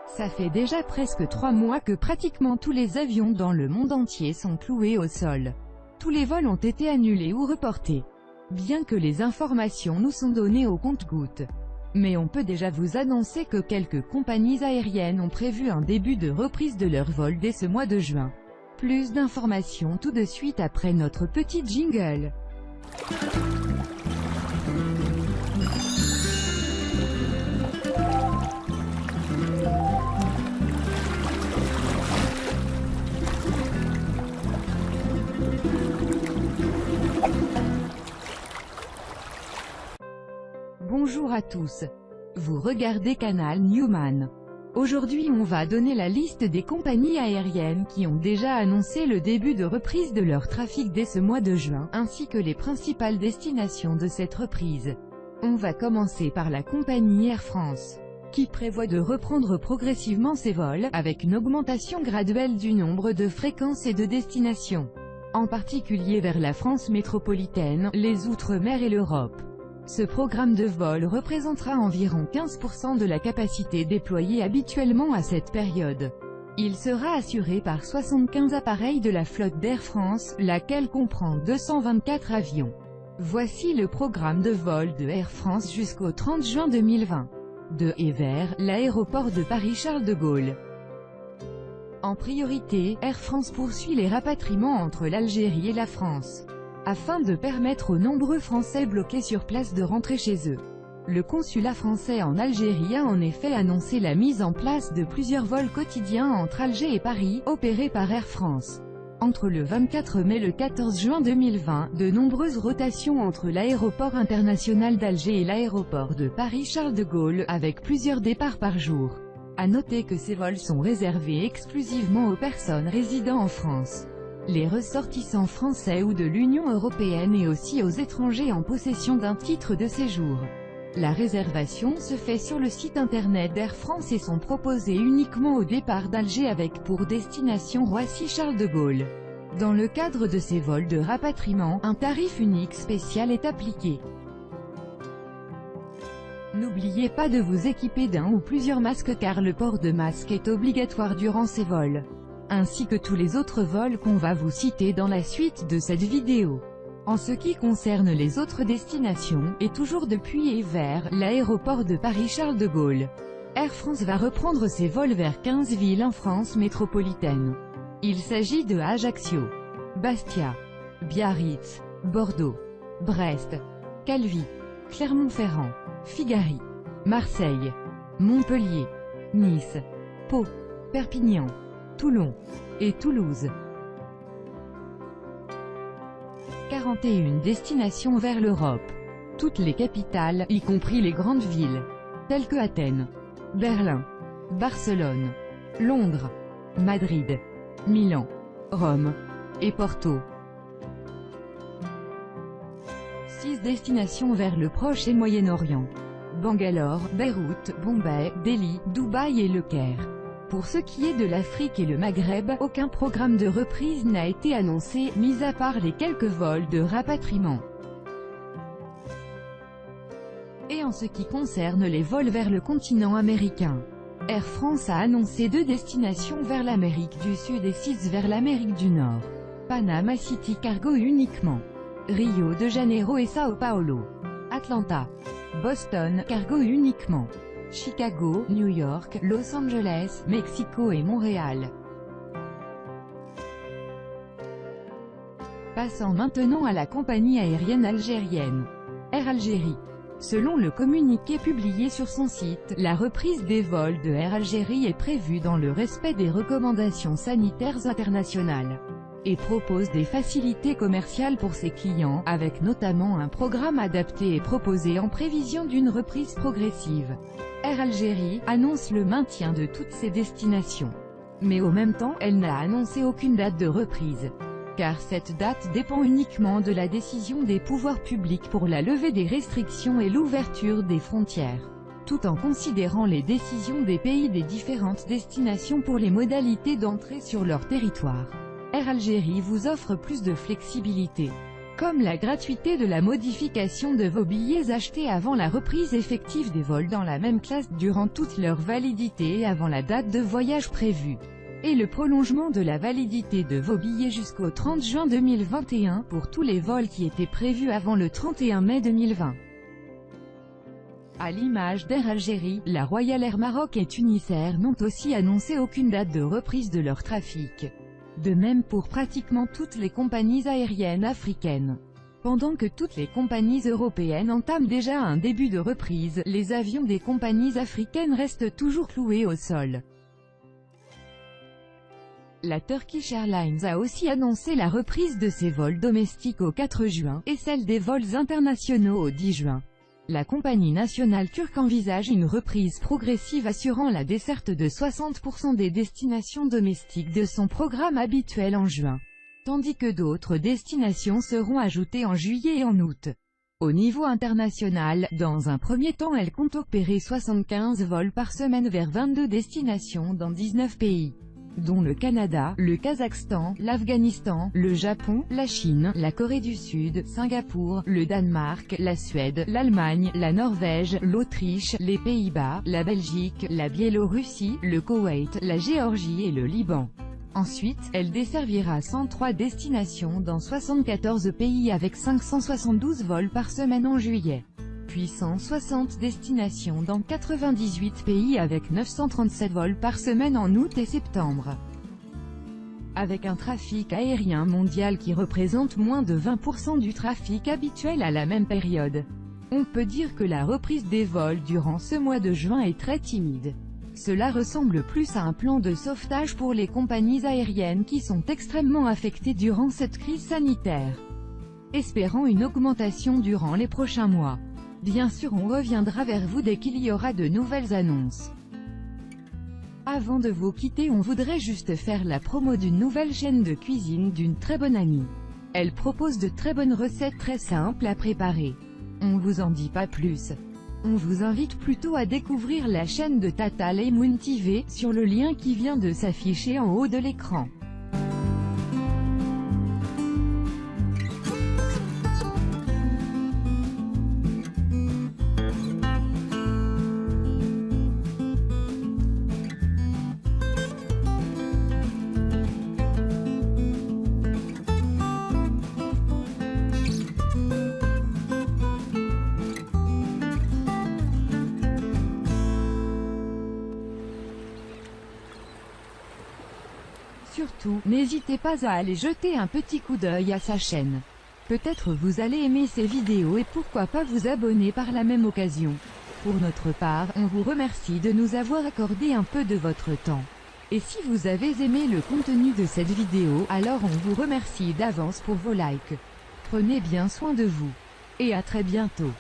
Ça fait déjà presque 3 mois que pratiquement tous les avions dans le monde entier sont cloués au sol. Tous les vols ont été annulés ou reportés. Bien que les informations nous sont données au compte-gouttes. Mais on peut déjà vous annoncer que quelques compagnies aériennes ont prévu un début de reprise de leurs vols dès ce mois de juin. Plus d'informations tout de suite après notre petit jingle. Bonjour à tous. Vous regardez Canal Newman. Aujourd'hui on va donner la liste des compagnies aériennes qui ont déjà annoncé le début de reprise de leur trafic dès ce mois de juin, ainsi que les principales destinations de cette reprise. On va commencer par la compagnie Air France, qui prévoit de reprendre progressivement ses vols, avec une augmentation graduelle du nombre de fréquences et de destinations, en particulier vers la France métropolitaine, les Outre-mer et l'Europe. Ce programme de vol représentera environ 15% de la capacité déployée habituellement à cette période. Il sera assuré par 75 appareils de la flotte d'Air France, laquelle comprend 224 avions. Voici le programme de vol de Air France jusqu'au 30 juin 2020. De et vers l'aéroport de Paris-Charles de Gaulle. En priorité, Air France poursuit les rapatriements entre l'Algérie et la France, afin de permettre aux nombreux Français bloqués sur place de rentrer chez eux. Le consulat français en Algérie a en effet annoncé la mise en place de plusieurs vols quotidiens entre Alger et Paris, opérés par Air France. Entre le 24 mai et le 14 juin 2020, de nombreuses rotations entre l'aéroport international d'Alger et l'aéroport de Paris-Charles de Gaulle, avec plusieurs départs par jour. À noter que ces vols sont réservés exclusivement aux personnes résidant en France, les ressortissants français ou de l'Union européenne et aussi aux étrangers en possession d'un titre de séjour. La réservation se fait sur le site internet d'Air France et sont proposées uniquement au départ d'Alger avec pour destination Roissy-Charles de Gaulle. Dans le cadre de ces vols de rapatriement, un tarif unique spécial est appliqué. N'oubliez pas de vous équiper d'un ou plusieurs masques car le port de masque est obligatoire durant ces vols, ainsi que tous les autres vols qu'on va vous citer dans la suite de cette vidéo. En ce qui concerne les autres destinations, et toujours depuis et vers l'aéroport de Paris-Charles de Gaulle, Air France va reprendre ses vols vers 15 villes en France métropolitaine. Il s'agit de Ajaccio, Bastia, Biarritz, Bordeaux, Brest, Calvi, Clermont-Ferrand, Figari, Marseille, Montpellier, Nice, Pau, Perpignan, Toulon et Toulouse. 41 destinations vers l'Europe. Toutes les capitales, y compris les grandes villes, telles que Athènes, Berlin, Barcelone, Londres, Madrid, Milan, Rome et Porto. 6 destinations vers le Proche et Moyen-Orient. Bangalore, Beyrouth, Bombay, Delhi, Dubaï et Le Caire. Pour ce qui est de l'Afrique et le Maghreb, aucun programme de reprise n'a été annoncé, mis à part les quelques vols de rapatriement. Et en ce qui concerne les vols vers le continent américain, Air France a annoncé 2 destinations vers l'Amérique du Sud et 6 vers l'Amérique du Nord. Panama City Cargo uniquement. Rio de Janeiro et Sao Paulo. Atlanta. Boston Cargo uniquement. Chicago, New York, Los Angeles, Mexico et Montréal. Passons maintenant à la compagnie aérienne algérienne, Air Algérie. Selon le communiqué publié sur son site, la reprise des vols de Air Algérie est prévue dans le respect des recommandations sanitaires internationales, et propose des facilités commerciales pour ses clients, avec notamment un programme adapté et proposé en prévision d'une reprise progressive. Air Algérie annonce le maintien de toutes ses destinations. Mais au même temps, elle n'a annoncé aucune date de reprise, car cette date dépend uniquement de la décision des pouvoirs publics pour la levée des restrictions et l'ouverture des frontières, tout en considérant les décisions des pays des différentes destinations pour les modalités d'entrée sur leur territoire. Air Algérie vous offre plus de flexibilité. comme la gratuité de la modification de vos billets achetés avant la reprise effective des vols dans la même classe durant toute leur validité et avant la date de voyage prévue, et le prolongement de la validité de vos billets jusqu'au 30 juin 2021 pour tous les vols qui étaient prévus avant le 31 mai 2020. À l'image d'Air Algérie, la Royal Air Maroc et Tunisair n'ont aussi annoncé aucune date de reprise de leur trafic. De même pour pratiquement toutes les compagnies aériennes africaines. Pendant que toutes les compagnies européennes entament déjà un début de reprise, les avions des compagnies africaines restent toujours cloués au sol. La Turkish Airlines a aussi annoncé la reprise de ses vols domestiques au 4 juin, et celle des vols internationaux au 10 juin. La compagnie nationale turque envisage une reprise progressive assurant la desserte de 60% des destinations domestiques de son programme habituel en juin, tandis que d'autres destinations seront ajoutées en juillet et en août. Au niveau international, dans un premier temps elle compte opérer 75 vols par semaine vers 22 destinations dans 19 pays, dont le Canada, le Kazakhstan, l'Afghanistan, le Japon, la Chine, la Corée du Sud, Singapour, le Danemark, la Suède, l'Allemagne, la Norvège, l'Autriche, les Pays-Bas, la Belgique, la Biélorussie, le Koweït, la Géorgie et le Liban. Ensuite, elle desservira 103 destinations dans 74 pays avec 572 vols par semaine en juillet. Puis 160 destinations dans 98 pays avec 937 vols par semaine en août et septembre. Avec un trafic aérien mondial qui représente moins de 20% du trafic habituel à la même période, on peut dire que la reprise des vols durant ce mois de juin est très timide. Cela ressemble plus à un plan de sauvetage pour les compagnies aériennes qui sont extrêmement affectées durant cette crise sanitaire. Espérant une augmentation durant les prochains mois. Bien sûr on reviendra vers vous dès qu'il y aura de nouvelles annonces. Avant de vous quitter on voudrait juste faire la promo d'une nouvelle chaîne de cuisine d'une très bonne amie. Elle propose de très bonnes recettes très simples à préparer. On vous en dit pas plus. On vous invite plutôt à découvrir la chaîne de Tata Laymoun TV, sur le lien qui vient de s'afficher en haut de l'écran. Surtout, n'hésitez pas à aller jeter un petit coup d'œil à sa chaîne. Peut-être vous allez aimer ses vidéos et pourquoi pas vous abonner par la même occasion. Pour notre part, on vous remercie de nous avoir accordé un peu de votre temps. Et si vous avez aimé le contenu de cette vidéo, alors on vous remercie d'avance pour vos likes. Prenez bien soin de vous. Et à très bientôt.